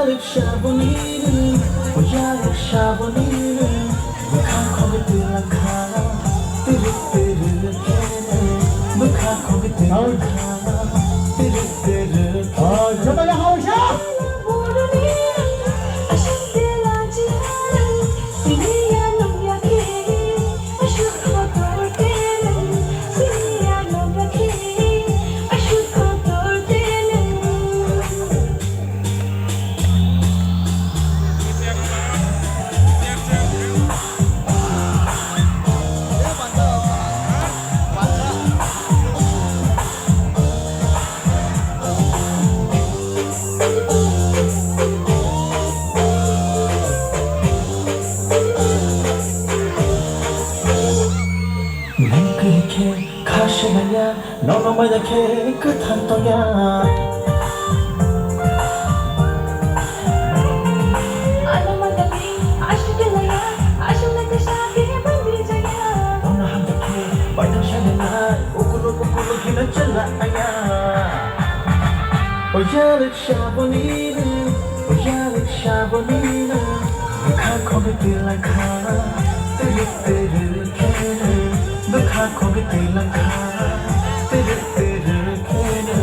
Oyalık şabonirim, oyalık şabonirim. Mukha khogte lakha, tere tere kene. Mukha khogte lakha, tere tere kene. 저도 하오샤. 난 그렇게 가시나냐 너만 만약에 끝한 떠야 너나 한적해 말탕샤는 날 우꾸룩우꾸룩 기는 찔라야 오야륵 샤보니는 오야륵 샤보니는 무카 코비티 랑카 뜨르뜨르 캐는 Mukha khogte lakha, tere tere kene.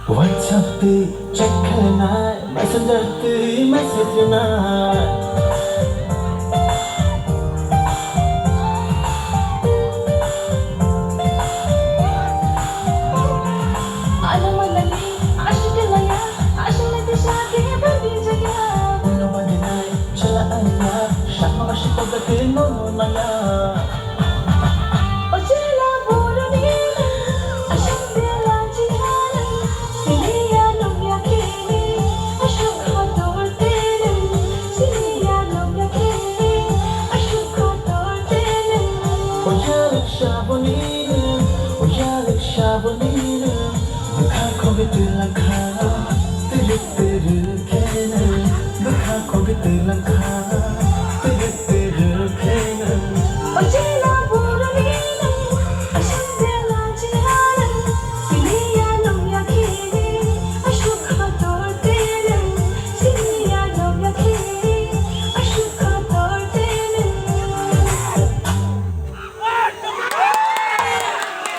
WhatsApp te check karna, Messenger te message karna. Oyalık şabonirim, oyalık şabonirim. Mukha khogte lakha, tere tere kene. Mukha khogte lakha.